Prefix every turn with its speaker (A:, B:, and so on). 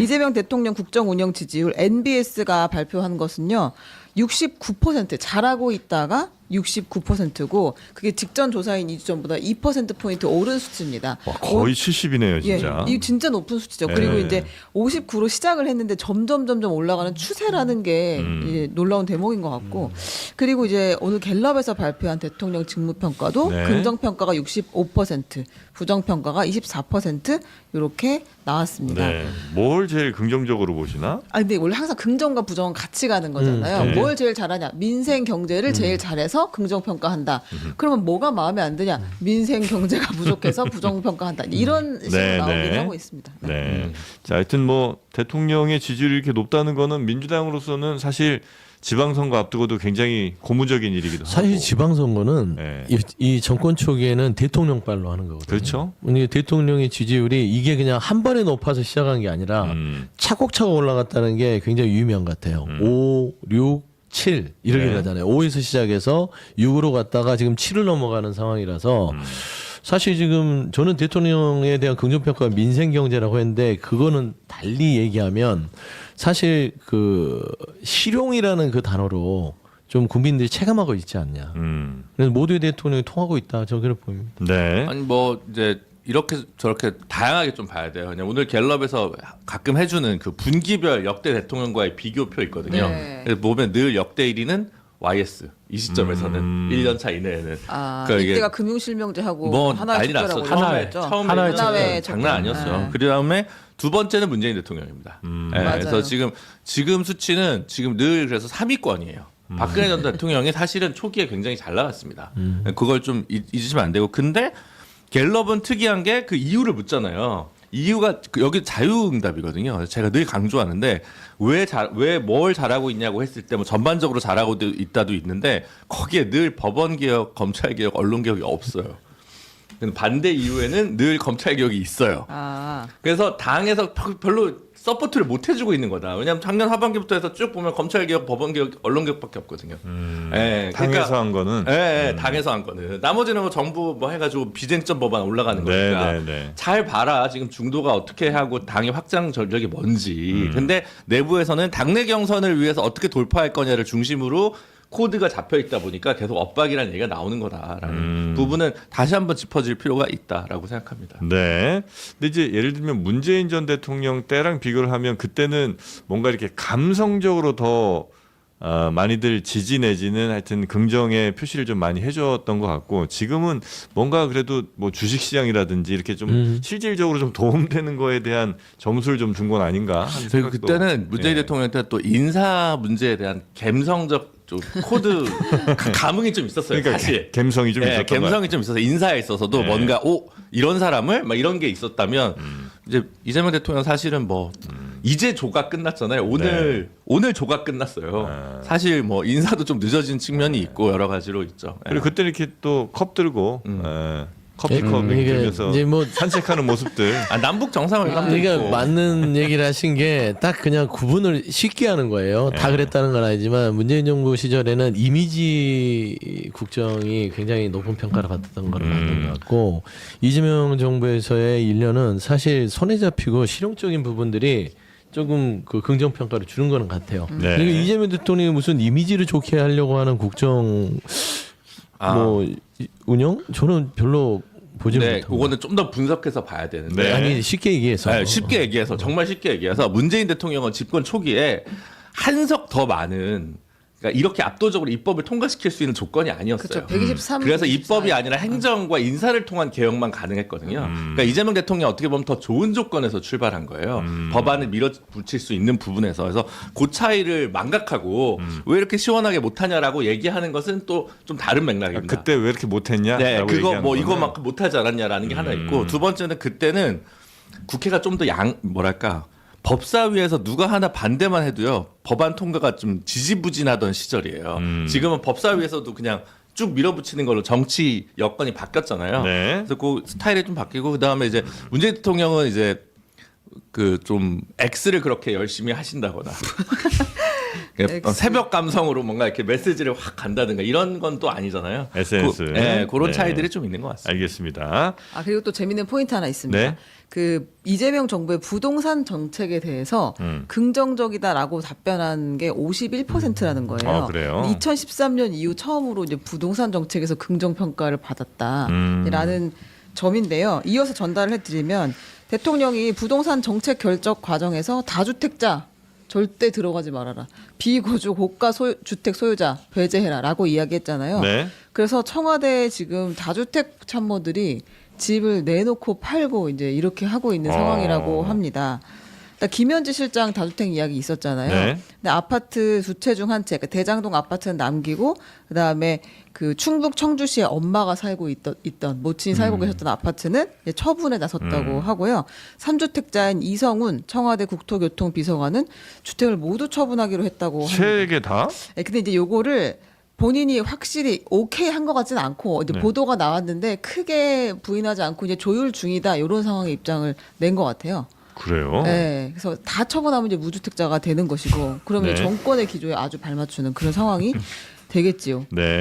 A: 이재명 대통령 국정 운영 지지율 NBS가 발표한 것은요. 69% 잘하고 있다가 69%고 그게 직전 조사인 2주 전보다 2%포인트 오른 수치입니다.
B: 와, 거의 70이네요, 진짜.
A: 예, 이 진짜 높은 수치죠.
B: 네.
A: 그리고 이제 59로 시작을 했는데 점점 올라가는 추세라는 게 이제 놀라운 대목인 것 같고 그리고 이제 오늘 갤럽에서 발표한 대통령 직무평가도
B: 네.
A: 긍정평가가 65%, 부정평가가 24% 이렇게 나왔습니다.
B: 네. 뭘 제일 긍정적으로 보시나?
A: 아 근데 원래 항상 긍정과 부정은 같이 가는 거잖아요.
B: 네.
A: 뭘 제일 잘하냐? 민생 경제를 제일 잘해서 긍정 평가한다. 그러면 뭐가 마음에 안 드냐? 민생 경제가 부족해서 부정 평가한다. 이런 식으로
B: 네,
A: 나오긴
B: 네.
A: 하고 있습니다. 네.
B: 네. 자, 하여튼 뭐 대통령의 지지율이 이렇게 높다는 거는 민주당으로서는 사실 지방선거 앞두고도 굉장히 고무적인 일이기도 하고.
C: 사실 지방선거는
B: 네.
C: 이 정권 초기에는 대통령빨로 하는 거거든요.
B: 그렇죠.
C: 근데 대통령의 지지율이 이게 그냥 한 번에 높아서 시작한 게 아니라 차곡차곡 올라갔다는 게 굉장히 유의미한 것 같아요. 5, 6, 7 이렇게
B: 네.
C: 가잖아요. 5에서 시작해서 6으로 갔다가 지금 7을 넘어가는 상황이라서 사실 지금 저는 대통령에 대한 긍정평가가 민생경제라고 했는데 그거는 달리 얘기하면 사실 그 실용이라는 그 단어로 좀 국민들이 체감하고 있지 않냐. 그래서 모두의 대통령이 통하고 있다. 저는 그렇게 보입니다.
B: 네.
D: 아니 뭐 이제 이렇게 저렇게 다양하게 좀 봐야 돼요. 그냥 오늘 갤럽에서 가끔 해주는 그 분기별 역대 대통령과의 비교표 있거든요.
A: 네.
D: 그래서 보면 늘 역대 1위는 YS 이 시점에서는 1년 차 이내에는
A: 아
D: 그러니까 이게
A: 이때가 금융실명제하고
D: 뭐
A: 하나의
D: 난리 났어.
A: 촉결하고
C: 하나의
D: 처음에
C: 하나의
A: 촉결.
D: 장난 아니었어요.
A: 네.
D: 그 다음에 두 번째는 문재인 대통령입니다. 네,
A: 맞아요.
D: 그래서 지금 수치는 지금 늘 그래서 3위권이에요. 박근혜 전 대통령이 사실은 초기에 굉장히 잘 나갔습니다. 그걸 좀 잊으시면 안 되고 근데 갤럽은 특이한 게 그 이유를 묻잖아요. 이유가 여기 자유응답이거든요. 제가 늘 강조하는데 왜 뭘 잘하고 있냐고 했을 때 뭐 전반적으로 잘하고 있다도 있는데 거기에 늘 법원 개혁, 검찰 개혁, 언론 개혁이 없어요. 근데 반대 이유에는 늘 검찰 개혁이 있어요.
A: 아
D: 그래서 당에서 별로 서포트를 못 해주고 있는 거다. 왜냐하면 작년 하반기부터 해서 쭉 보면 검찰 개혁, 법원 개혁, 언론 개혁밖에 없거든요. 예,
B: 당에서 한 거는.
D: 예, 당에서 한 거는 나머지는 뭐 정부 뭐 해가지고 비쟁점 법안 올라가는
B: 네,
D: 거니까
B: 네, 네.
D: 잘 봐라. 지금 중도가 어떻게 하고 당의 확장 전략이 뭔지. 근데 내부에서는 당내 경선을 위해서 어떻게 돌파할 거냐를 중심으로 코드가 잡혀 있다 보니까 계속 엇박이라는 얘기가 나오는 거다라는 부분은 다시 한번 짚어줄 필요가 있다라고 생각합니다.
B: 네. 근데 이제 예를 들면 문재인 전 대통령 때랑 비교를 하면 그때는 뭔가 이렇게 감성적으로 더 많이들 지지 내지는 하여튼 긍정의 표시를 좀 많이 해줬던 것 같고 지금은 뭔가 그래도 뭐 주식시장이라든지 이렇게 좀 실질적으로 좀 도움되는 거에 대한 점수를 좀 준 건 아닌가 하는
D: 그리고
B: 생각도.
D: 그때는 문재인
B: 예.
D: 대통령 때 또 인사 문제에 대한 감성적 좀 코드 감흥이 좀 있었어요.
B: 그러니까
D: 사실
B: 감성이 좀 있었던 거야.
D: 감성이 좀 있어서 인사에 있어서도
B: 네.
D: 뭔가 이런 사람을 막 이런 게 있었다면 이제 이재명 대통령 사실은 뭐 이제 조가 끝났잖아요. 오늘 조가 끝났어요. 사실 뭐 인사도 좀 늦어진 측면이 있고 여러 가지로 있죠. 예.
B: 그리고 그때 이렇게 또 컵 들고 커피컵
C: 이게
B: 들면서
C: 이제 뭐
B: 산책하는 모습들.
D: 남북 정상회담도
C: 그러니까
D: 있고.
C: 맞는 얘기를 하신 게 딱 그냥 구분을 쉽게 하는 거예요. 다 그랬다는 건 아니지만 문재인 정부 시절에는 이미지 국정이 굉장히 높은 평가를 받았던 건 맞는 것 같고 이재명 정부에서의 1년은 사실 손에 잡히고 실용적인 부분들이 조금 그 긍정 평가를 주는 거는 같아요.
B: 네.
C: 그리고 이재명 대통령이 무슨 이미지를 좋게 하려고 하는 국정 뭐 운영 저는 별로 보지
D: 네,
C: 못합니다.
D: 그거는 좀 더 분석해서 봐야 되는데.
B: 네.
C: 아니 쉽게 얘기해서
D: 네, 쉽게 얘기해서 정말 쉽게 얘기해서 문재인 대통령은 집권 초기에 한석 더 많은 그러니까 이렇게 압도적으로 입법을 통과시킬 수 있는 조건이 아니었어요.
A: 그렇죠. 123.
D: 그래서 입법이 아니라 행정과 인사를 통한 개혁만 가능했거든요. 그러니까 이재명 대통령이 어떻게 보면 더 좋은 조건에서 출발한 거예요. 법안을 밀어붙일 수 있는 부분에서. 그래서 그 차이를 망각하고 왜 이렇게 시원하게 못하냐라고 얘기하는 것은 또 좀 다른 맥락입니다.
B: 그때 왜 이렇게 못했냐?
D: 네, 그거
B: 얘기하는
D: 뭐
B: 거는.
D: 이거만큼 못하지 않았냐라는 게 하나 있고 두 번째는 그때는 국회가 좀 더 뭐랄까 법사위에서 누가 하나 반대만 해도요 법안 통과가 좀 지지부진하던 시절이에요. 지금은 법사위에서도 그냥 쭉 밀어붙이는 걸로 정치 여건이 바뀌었잖아요.
B: 네.
D: 그래서 그 스타일이 좀 바뀌고 그 다음에 이제 문재인 대통령은 이제 그 좀 X를 그렇게 열심히 하신다거나
A: X.
D: 새벽 감성으로 뭔가 이렇게 메시지를 확 간다든가 이런 건 또 아니잖아요.
B: SNS.
D: 그런
B: 네.
D: 차이들이 좀 있는 것 같습니다.
B: 알겠습니다.
A: 아 그리고 또 재밌는 포인트 하나 있습니다.
B: 네.
A: 그 이재명 정부의 부동산 정책에 대해서 긍정적이다라고 답변한 게 51%라는 거예요.
B: 아, 그래요?
A: 2013년 이후 처음으로 이제 부동산 정책에서 긍정 평가를 받았다라는 점인데요. 이어서 전달을 해드리면 대통령이 부동산 정책 결정 과정에서 다주택자 절대 들어가지 말아라. 비거주 고가 주택 소유자 배제해라라고 이야기했잖아요.
B: 네.
A: 그래서 청와대 지금 다주택 참모들이 집을 내놓고 팔고 이제 이렇게 하고 있는 상황이라고 합니다. 그러니까 김현지 실장 다주택 이야기 있었잖아요.
B: 네.
A: 근데 아파트 두 채 중 한 채, 그러니까 대장동 아파트는 남기고 그다음에 그 충북 청주시에 엄마가 살고 있던 모친이 살고 계셨던 아파트는 이제 처분에 나섰다고 하고요. 3주택자인 이성훈 청와대 국토교통비서관은 주택을 모두 처분하기로 했다고 합니다.
B: 세 개 다?
A: 네, 근데 이제 요거를 본인이 확실히 오케이 한 것 같지는 않고 이제
B: 네.
A: 보도가 나왔는데 크게 부인하지 않고 이제 조율 중이다 이런 상황의 입장을 낸 것 같아요.
B: 그래요?
A: 네, 그래서 다 처분하면 이제 무주택자가 되는 것이고 그러면
B: 네.
A: 정권의 기조에 아주 발맞추는 그런 상황이 되겠지요.
B: 네.